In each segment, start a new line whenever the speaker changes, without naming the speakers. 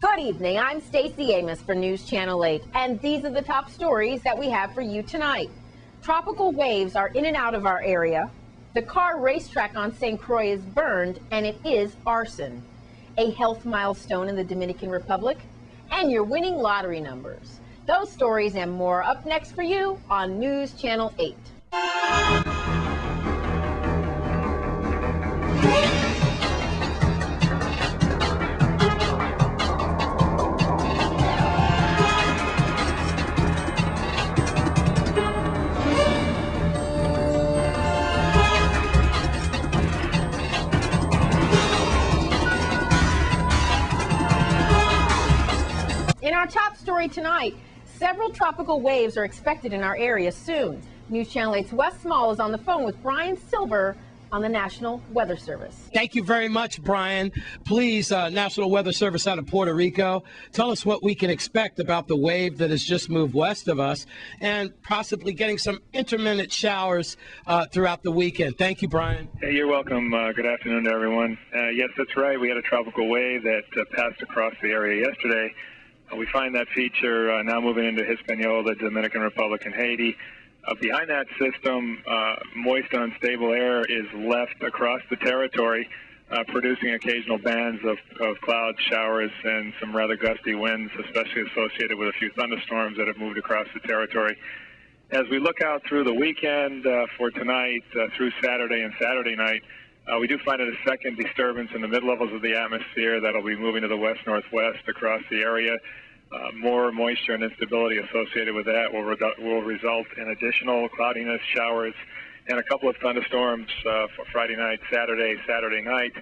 Good evening. I'm Stacey Amos for News Channel 8, and these are the top stories that we have for you tonight. Tropical waves are in and out of our area. The car racetrack on St. Croix is burned, and it is arson. A health milestone in the Dominican Republic, and your winning lottery numbers. Those stories and more up next for you on News Channel 8. In our top story tonight, several tropical waves are expected in our area soon. News Channel 8's Wes Small is on the phone with Brian Silver on the National Weather Service.
Thank you very much, Brian. Please, National Weather Service out of Puerto Rico, tell us what we can expect about the wave that has just moved west of us and possibly getting some intermittent showers throughout the weekend. Thank you, Brian.
Hey, you're welcome. Good afternoon to everyone. Yes, that's right. We had a tropical wave that passed across the area yesterday. We find that feature now moving into Hispaniola, Dominican Republic, and Haiti. Behind that system, moist, unstable air is left across the territory, producing occasional bands of cloud showers and some rather gusty winds, especially associated with a few thunderstorms that have moved across the territory. As we look out through the weekend for tonight through Saturday and Saturday night, we do find a second disturbance in the mid-levels of the atmosphere that'll be moving to the west-northwest across the area. More moisture and instability associated with that will result in additional cloudiness, showers, and a couple of thunderstorms for Friday night, Saturday night.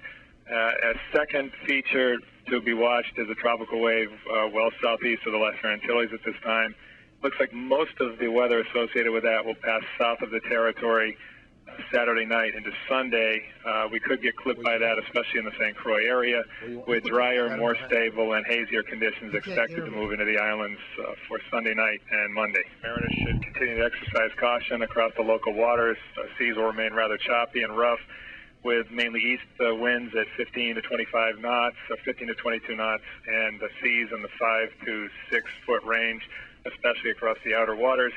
A second feature to be watched is a tropical wave well southeast of the Lesser Antilles at this time. Looks like most of the weather associated with that will pass south of the territory Saturday night into Sunday. We could get clipped by that, especially in the St. Croix area, with drier, more stable, and hazier conditions expected to move into the islands for Sunday night and Monday. Mariners should continue to exercise caution across the local waters. Seas will remain rather choppy and rough, with mainly east winds at 15 to 25 knots, 15 to 22 knots, and the seas in the 5 to 6 foot range, especially across the outer waters.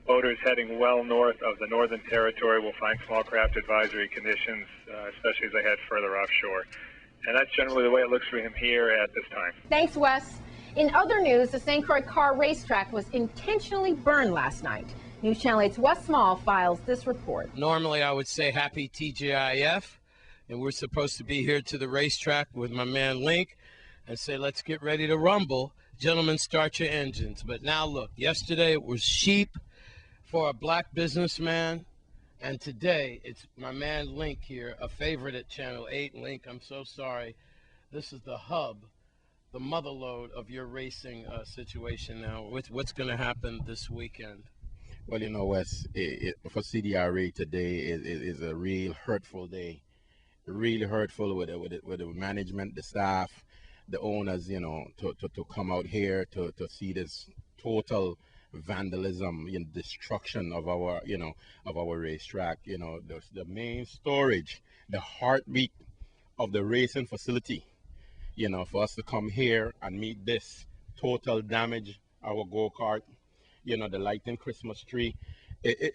Boaters heading well north of the Northern Territory will find small craft advisory conditions, especially as they head further offshore. And that's generally the way it looks for him here at this time.
Thanks, Wes. In other news, the St. Croix car racetrack was intentionally burned last night. News Channel 8's Wes Small files this report.
Normally, I would say happy TGIF, and we're supposed to be here to the racetrack with my man Link and say, let's get ready to rumble. Gentlemen, start your engines. But now look, yesterday it was sheep for a black businessman, and today it's my man Link here, a favorite at Channel 8. Link, I'm so sorry. This is the hub, the motherlode of your racing situation now. What's going to happen this weekend?
Well, you know, Wes, for CDRA today is a real hurtful day. Really hurtful with the management, the staff, the owners, you know, to come out here to see this total vandalism and destruction of our racetrack. You know, the main storage, the heartbeat of the racing facility, you know, for us to come here and meet this total damage, our go-kart, you know, the lighting Christmas tree, is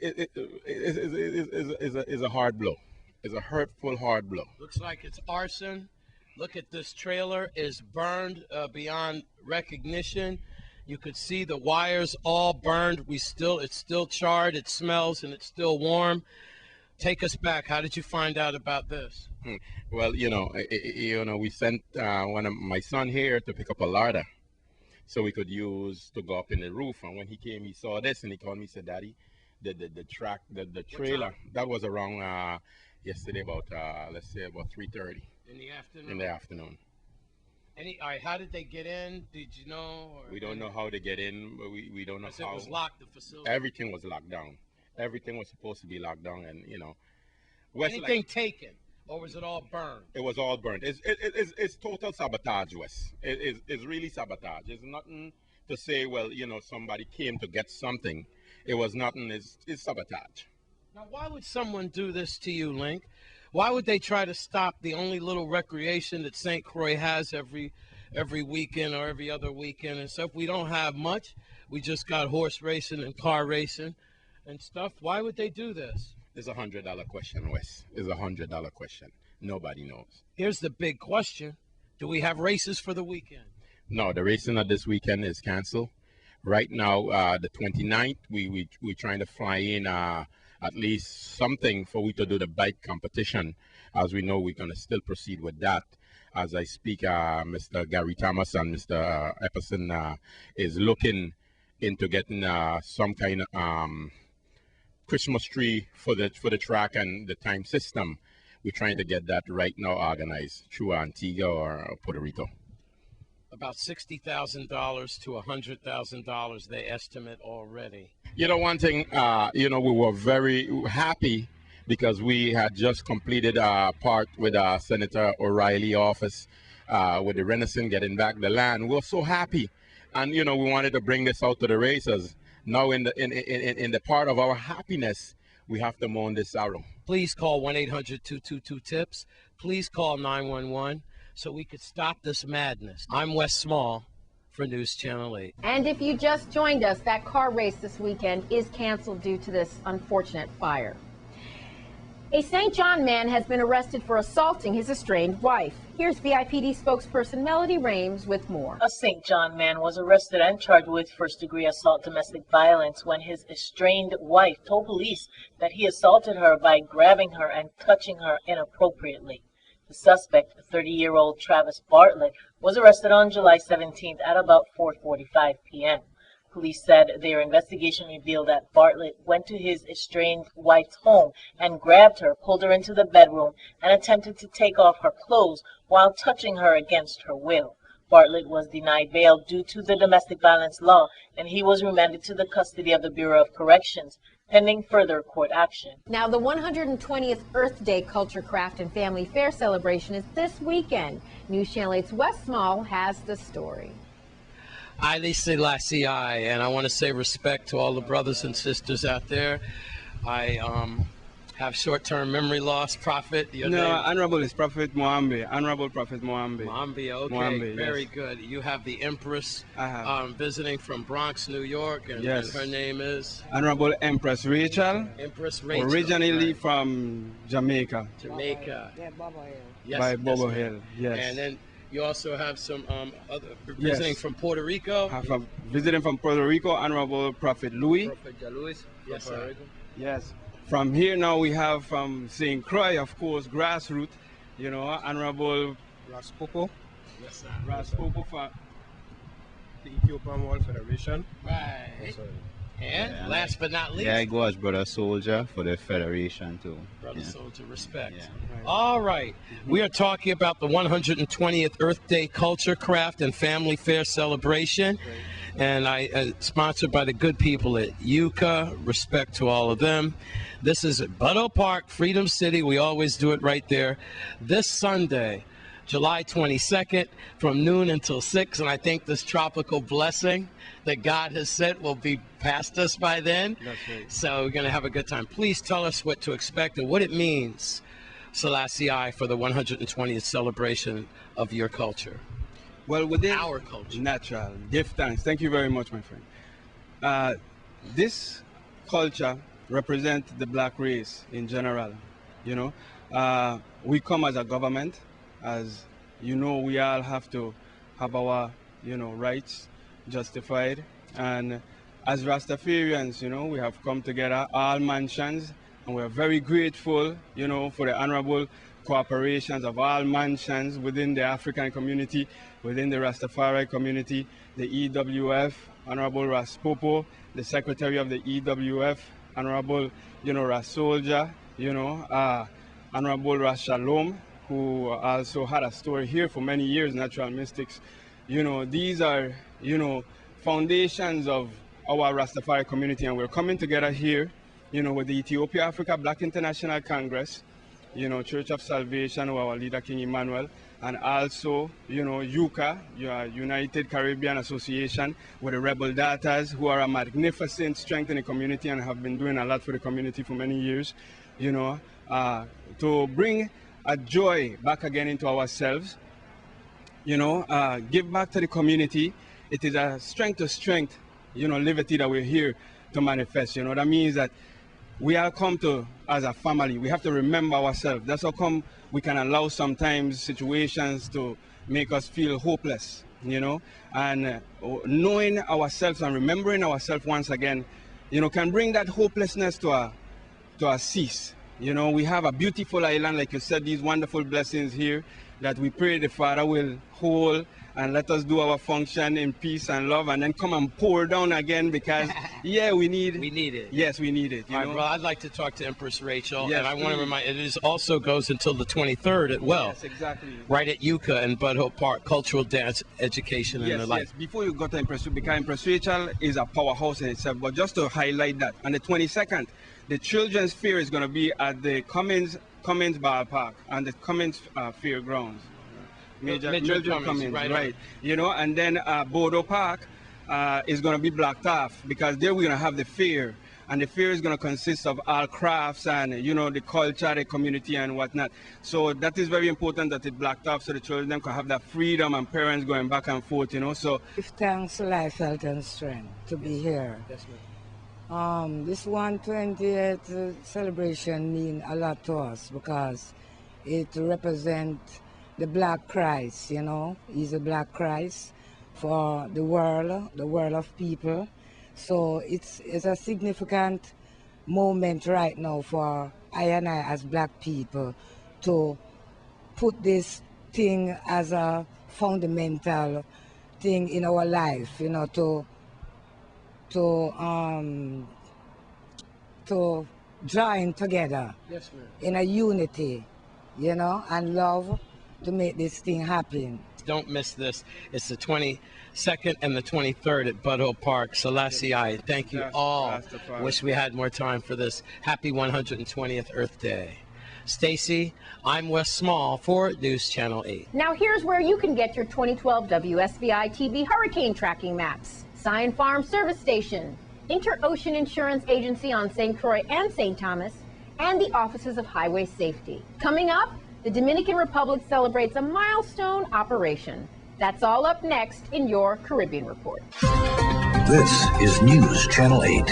a hard blow. It's a hurtful hard blow.
Looks like it's arson. Look at this trailer is burned beyond recognition. You could see the wires all burned. It's still charred, it smells, and it's still warm. Take us back. How did you find out about this?
Well, you know, we sent one of my son here to pick up a ladder so we could use to go up in the roof. And when he came, he saw this and he called me, said, Daddy, the trailer, that was around yesterday about, let's say about 3:30.
In the afternoon?
In the afternoon.
All right, how did they get in? Did you know?
We don't know how they get in, but we don't know how.
It was locked, the facility?
Everything was locked down. Everything was supposed to be locked down, and, you know.
Anything taken, or was it all burned?
It was all burned. It's total sabotage, Wes. It's really sabotage. It's nothing to say, well, you know, somebody came to get something. It was nothing. It's sabotage.
Now, why would someone do this to you, Link? Why would they try to stop the only little recreation that St. Croix has every every weekend or every other weekend and stuff. We don't have much. We just got horse racing and car racing and stuff. Why would they do this?
It's $100 question, Wes. It's $100 question. Nobody knows.
Here's the big question. Do we have races for the weekend?
No, the racing of this weekend is canceled. Right now, the 29th, we're trying to fly in at least something for we to do the bike competition. As we know, we're going to still proceed with that. As I speak, Mr. Gary Thomas and Mr. Epperson is looking into getting some kind of Christmas tree for the track and the time system. We're trying to get that right now organized through Antigua or Puerto Rico.
About $60,000 to $100,000 they estimate already.
You know, one thing, we were very happy because we had just completed our part with Senator O'Reilly office with the Renaissance getting back the land. We were so happy, and we wanted to bring this out to the racers. Now, in the part of our happiness, we have to mourn this sorrow.
Please call 1-800-222-TIPS. Please call 911 so we could stop this madness. I'm Wes Small for News Channel 8.
And if you just joined us, that car race this weekend is canceled due to this unfortunate fire. A St. John man has been arrested for assaulting his estranged wife. Here's VIPD spokesperson Melody Rames with more.
A St. John man was arrested and charged with first-degree assault domestic violence when his estranged wife told police that he assaulted her by grabbing her and touching her inappropriately. The suspect, 30-year-old Travis Bartlett, was arrested on July 17th at about 4:45 p.m. Police said their investigation revealed that Bartlett went to his estranged wife's home and grabbed her, pulled her into the bedroom, and attempted to take off her clothes while touching her against her will. Bartlett was denied bail due to the domestic violence law, and he was remanded to the custody of the Bureau of Corrections, pending further court action.
Now, the 120th Earth Day Culture, Craft, and Family Fair celebration is this weekend. News Channel 8's Wes Small has the story.
Haile Selassie, and I want to say respect to all the brothers and sisters out there. I have short-term memory loss. Prophet, your name?
Honorable is Prophet Moambe. Honorable Prophet Moambe.
Moambe, okay,
Moambe,
very
yes.
good. You have the Empress
I have.
visiting from Bronx, New York, and,
Yes.
and her name is?
Honorable Empress Rachel.
Empress Rachel.
Originally
right.
from Jamaica.
Jamaica.
By
Yes,
Bobo
ma'am.
Hill. Yes.
And then you also have some other visiting from Puerto Rico.
Visiting from Puerto Rico, Honorable Prophet Louis.
Prophet Luis. Yes, sir.
Yes. From here now we have from St. Croix, of course, grassroots, Honorable
Raspopo,
Yes, sir.
Raspopo for
the Ethiopian World Federation.
Right. And last but not least,
Yeah, I go as Brother Soldier for the Federation too.
Brother
Yeah.
Soldier, respect.
Yeah.
All right. We are talking about the 120th Earth Day Culture, Craft, and Family Fair celebration. And I sponsored by the good people at Yucca. Respect to all of them. This is at Butto Park, Freedom City. We always do it right there. This Sunday, July 22nd, from noon until 6. And I think this tropical blessing that God has sent will be past us by then.
That's right.
So we're going to have a good time. Please tell us what to expect and what it means, Selassie I, for the 120th celebration of your culture.
Well, within
Our culture.
natural, give thanks. Thank you very much, my friend. This culture represents the black race in general. We come as a government, as we all have to have our rights justified, and as Rastafarians, we have come together, all mansions, and we're very grateful, for the honorable cooperations of all mansions within the African community, within the Rastafari community, the EWF, Honorable Raspopo, the Secretary of the EWF, Honorable, Ras Soldier, Honorable Ras Shalom, who also had a store here for many years, Natural Mystics. These are, foundations of our Rastafari community, and we're coming together here, with the Ethiopia Africa Black International Congress, Church of Salvation, our leader King Emmanuel, and also, UCA, United Caribbean Association, with the Rebel Daughters, who are a magnificent strength in the community and have been doing a lot for the community for many years, to bring a joy back again into ourselves, give back to the community. It is a strength to strength, liberty that we're here to manifest. That means that we are come to as a family. We have to remember ourselves. That's how come we can allow sometimes situations to make us feel hopeless, and knowing ourselves and remembering ourselves once again, can bring that hopelessness to a cease. We have a beautiful island, like you said, these wonderful blessings here that we pray the Father will hold and let us do our function in peace and love, and then come and pour down again, because we need
it.
Yes, we need it.
All right, well, I'd like to talk to Empress Rachel,
Yes,
and I want to
please.
remind it also goes until the 23rd at
Yes, exactly.
right at Yucca and Bud Hope Park, cultural dance, education, and the like.
Yes. Before you go to Empress, because Empress Rachel is a powerhouse in itself, but just to highlight that, on the 22nd, the Children's Fair is going to be at the Cummins Ballpark and the Cummins Fairgrounds. Major Cummins, right. And then Bodo Park is going to be blocked off, because there we're going to have the fair. And the fair is going to consist of all crafts and, the culture, the community and whatnot. So that is very important that it blocked off so the children can have that freedom and parents going back and forth, So
Give thanks, life, health, and strength to be here. This 128th celebration means a lot to us, because it represents the Black Christ, He's a Black Christ for the world of people. So it's a significant moment right now for I and I as Black people to put this thing as a fundamental thing in our life, to join together in a unity, and love to make this thing happen.
Don't miss this. It's the 22nd and the 23rd at Bud Hope Park. Selassie, thank you all. Wish we had more time for this. Happy 120th Earth Day. Stacy, I'm Wes Small for News Channel 8.
Now here's where you can get your 2012 WSVI TV hurricane tracking maps. Scion Farm Service Station, Inter-Ocean Insurance Agency on St. Croix and St. Thomas, and the Offices of Highway Safety. Coming up, the Dominican Republic celebrates a milestone operation. That's all up next in your Caribbean Report.
This is News Channel 8.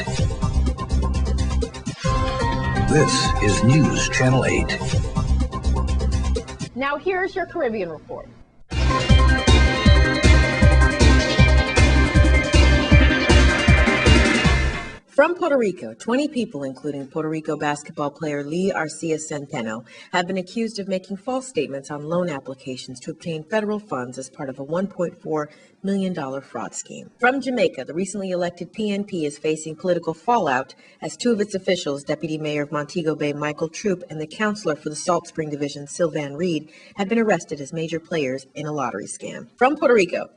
This is News Channel 8.
Now here's your Caribbean Report.
From Puerto Rico, 20 people, including Puerto Rico basketball player Lee Arcia Centeno, have been accused of making false statements on loan applications to obtain federal funds as part of a $1.4 million fraud scheme. From Jamaica, the recently elected PNP is facing political fallout as two of its officials, Deputy Mayor of Montego Bay Michael Troop and the counselor for the Salt Spring Division Sylvan Reed, have been arrested as major players in a lottery scam. From Puerto Rico,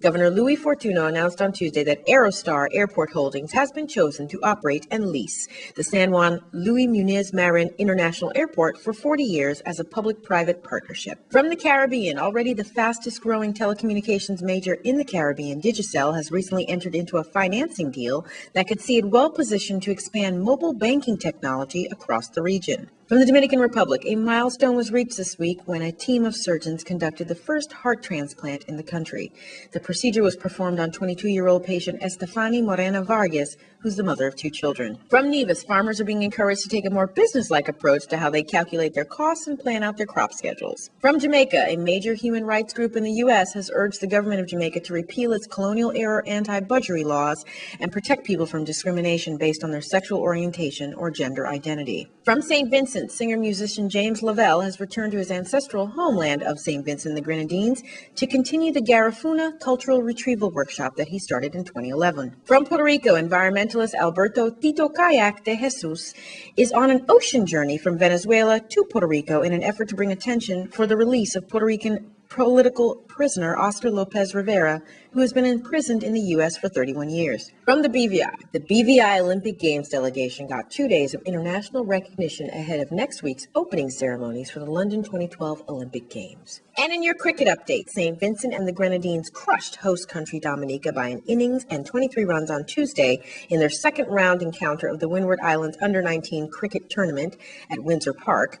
Governor Louis Fortuno announced on Tuesday that Aerostar Airport Holdings has been chosen to operate and lease the San Juan Luis Muniz Marin International Airport for 40 years as a public-private partnership. From the Caribbean, already the fastest-growing telecommunications major in the Caribbean, Digicel, has recently entered into a financing deal that could see it well-positioned to expand mobile banking technology across the region. From the Dominican Republic, a milestone was reached this week when a team of surgeons conducted the first heart transplant in the country. The procedure was performed on 22-year-old patient Estefany Morena Vargas, who's the mother of two children. From Nevis, farmers are being encouraged to take a more business-like approach to how they calculate their costs and plan out their crop schedules. From Jamaica, a major human rights group in the U.S. has urged the government of Jamaica to repeal its colonial-era anti-budgery laws and protect people from discrimination based on their sexual orientation or gender identity. From St. Vincent, singer-musician James Lavelle has returned to his ancestral homeland of St. Vincent and the Grenadines to continue the Garifuna Cultural Retrieval Workshop that he started in 2011. From Puerto Rico, environmentalist Alberto Tito Kayak de Jesus is on an ocean journey from Venezuela to Puerto Rico in an effort to bring attention for the release of Puerto Rican political prisoner Oscar Lopez Rivera, who has been imprisoned in the U.S. for 31 years. From the BVI Olympic Games delegation got 2 days of international recognition ahead of next week's opening ceremonies for the London 2012 Olympic Games. And in your cricket update, St. Vincent and the Grenadines crushed host country Dominica by an innings and 23 runs on Tuesday in their second round encounter of the Windward Islands Under-19 cricket tournament at Windsor Park.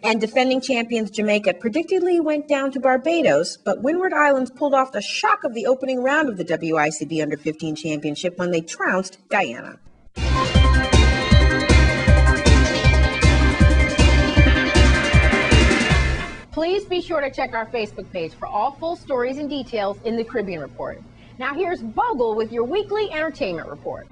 And defending champions Jamaica predictably went down to Barbados, but Windward Islands pulled off the shock of the opening round of the WICB Under-15 Championship when they trounced Guyana.
Please be sure to check our Facebook page for all full stories and details in the Caribbean Report. Now here's Bogle with your weekly entertainment report.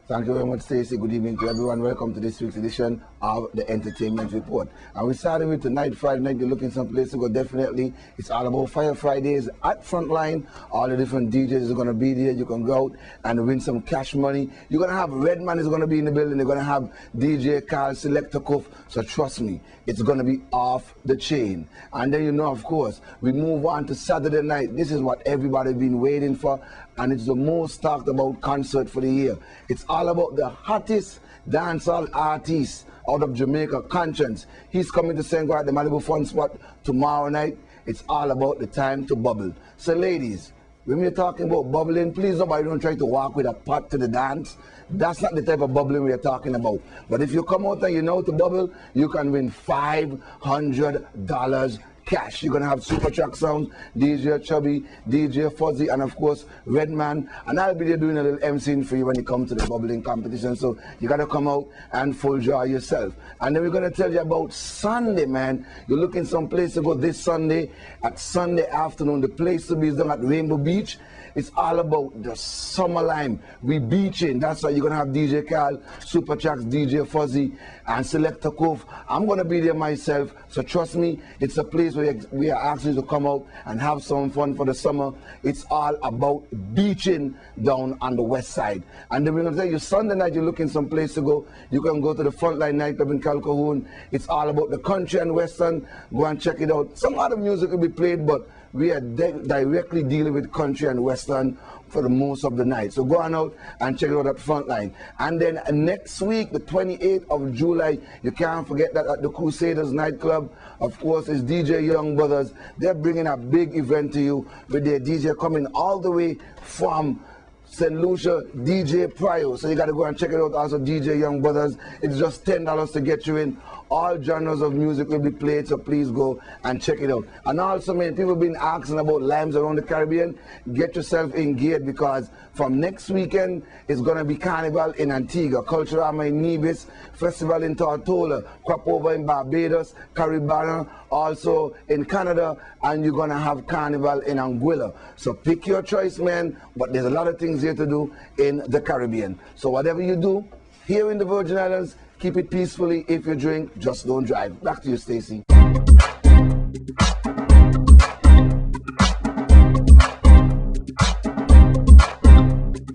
Thank you very much, Stacey. Good evening to everyone. Welcome to this week's edition of the Entertainment Report. And we're starting with tonight, Friday night. You're looking someplace to go, definitely. It's all about Fire Fridays at Frontline. All the different DJs are going to be there. You can go out and win some cash money. You're going to have Redman is going to be in the building. They're going to have DJ Carl Selector Cuff. So trust me, it's going to be off the chain. And then, you know, of course, we move on to Saturday night. This is what everybody's been waiting for. And it's the most talked about concert for the year. It's all about the hottest dancehall artist out of Jamaica, Conscience. He's coming to St. Croix at the Malibu Fun Spot tomorrow night. It's all about the time to bubble. So ladies, when we're talking about bubbling, please nobody don't try to walk with a pot to the dance. That's not the type of bubbling we're talking about. But if you come out and you know to bubble, you can win $500 cash. You're going to have Super Track Sound, DJ Chubby, DJ Fuzzy, and of course, Redman. And I'll be there doing a little MCing for you when you come to the bubbling competition. So you got to come out and full joy yourself. And then we're going to tell you about Sunday, man. You're looking someplace to go this Sunday at Sunday afternoon. The place to be is down at Rainbow Beach. It's all about the summer lime. We beaching. That's why you're going to have DJ Carl, Super Tracks, DJ Fuzzy, and Selector Cove. I'm going to be there myself. So trust me, it's a place where we are asking you to come out and have some fun for the summer. It's all about beaching down on the west side. And then we're going to tell you, Sunday night, you're looking someplace to go. You can go to the Frontline nightclub in Calcahoon. It's all about the country and western. Go and check it out. Some other music will be played, but we are directly dealing with country and western for the most of the night. So go on out and check it out at Frontline. And then next week, the 28th of July, you can't forget that at the Crusaders nightclub, of course, is DJ Young Brothers. They're bringing a big event to you with their DJ coming all the way from St. Lucia, DJ Pryor. So you got to go and check it out. Also, DJ Young Brothers. It's just $10 to get you in. All genres of music will be played, so please go and check it out. And also, man, people have been asking about limes around the Caribbean. Get yourself engaged because from next weekend, it's going to be Carnival in Antigua, Culturama in Nevis, Festival in Tortola, Crop Over in Barbados, Caribana, also in Canada, and you're going to have Carnival in Anguilla. So pick your choice, man, but there's a lot of things here to do in the Caribbean. So whatever you do, here in the Virgin Islands, keep it peacefully. If you drink, just don't drive. Back to you, Stacey.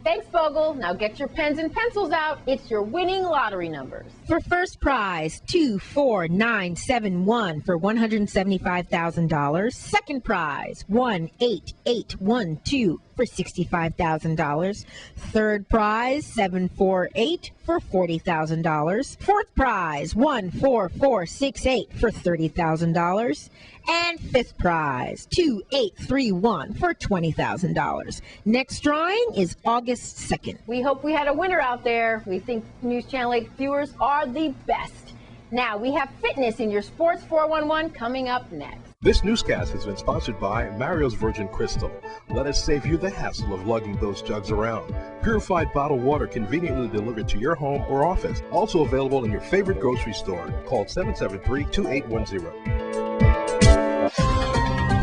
Thanks, Bogle. Now get your pens and pencils out. It's your winning lottery numbers.
For first prize, 24971 for $175,000. Second prize, 18812 for $65,000. Third prize, 748 for $40,000. Fourth prize, 14468 for $30,000. And fifth prize, 2831 for $20,000. Next drawing is August 2nd.
We hope we had a winner out there. We think News Channel 8 viewers are the best. Now we have fitness in your Sports 411 coming up next.
This newscast has been sponsored by Mario's Virgin Crystal. Let us save you the hassle of lugging those jugs around. Purified bottled water conveniently delivered to your home or office. Also available in your favorite grocery store. Call 773-2810.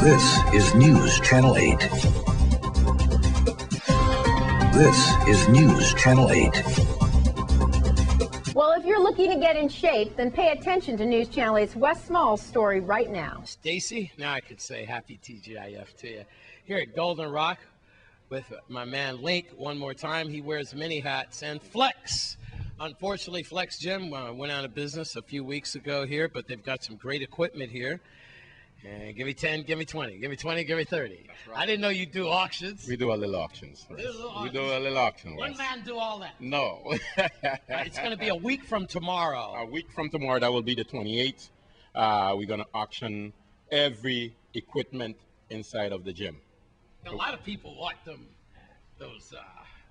This is News Channel 8. This is News Channel 8.
Well, if you're looking to get in shape, then pay attention to News Channel 8's Wes Small's story right now.
Stacy, now I could say happy TGIF to you. Here at Golden Rock with my man Link one more time. He wears many hats and Flex. Unfortunately, Flex Gym went out of business a few weeks ago here, but they've got some great equipment here. And give me 10, give me 20, give me 20, give me 30. Right. I didn't know you do auctions.
We do a little auctions. We do a little auction.
One man do all that.
No.
It's going to be a week from tomorrow.
A week from tomorrow, that will be the 28th. We're going to auction every equipment inside of the gym.
A lot of people want those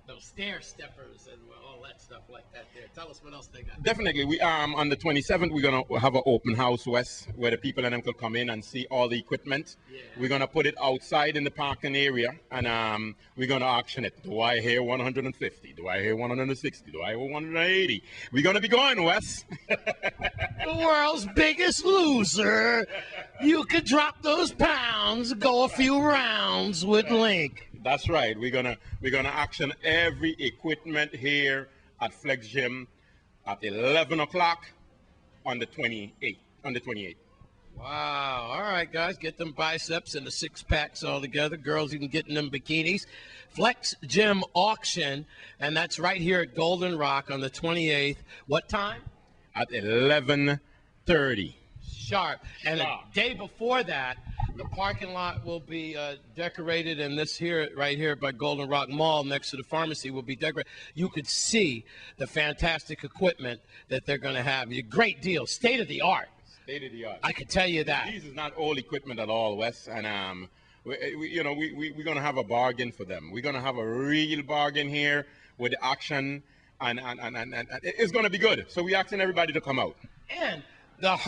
those stair steppers and all that stuff like that there. Tell us what else they got.
Definitely. We on the 27th we're gonna have an open house, Wes, where the people and them could come in and see all the equipment. Yeah. We're gonna put it outside in the parking area, and we're gonna auction it. Do I hear 150? Do I hear 160? Do I hear 180? We're gonna be going, Wes.
The world's biggest loser. You could drop those pounds, go a few rounds with Link.
That's right. We're gonna auction every equipment here at Flex Gym at 11 o'clock on the 28th.
Wow. All right, guys, get them biceps and the six packs all together. Girls, you can get in them bikinis. Flex Gym auction, and that's right here at Golden Rock on the 28th. What time?
At 11:30.
Sharp. And the day before that, the parking lot will be decorated, and this here, right here by Golden Rock Mall next to the pharmacy will be decorated. You could see the fantastic equipment that they're going to have. A great deal, state of the art.
State of the art.
I can tell you that.
These is not old equipment at all, Wes, and we're going to have a bargain for them. We're going to have a real bargain here with the auction, and it's going to be good. So we're asking everybody to come out.
And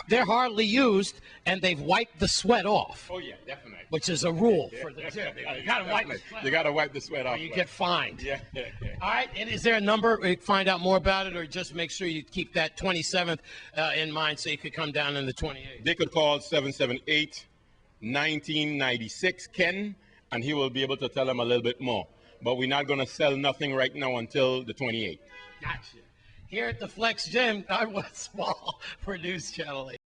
they're hardly used, and they've wiped the sweat off.
Oh, yeah, definitely.
Which is a rule for the gym. You got to wipe the sweat.
You got to wipe the sweat off.
Or you get fined.
Yeah.
All right, and is there a number to find out more about it, or just make sure you keep that 27th in mind so you could come down on the 28th?
They could call 778-1996 Ken, and he will be able to tell them a little bit more. But we're not going to sell nothing right now until the 28th.
Gotcha. Here at the Flex Gym, I was small for News Channel 8.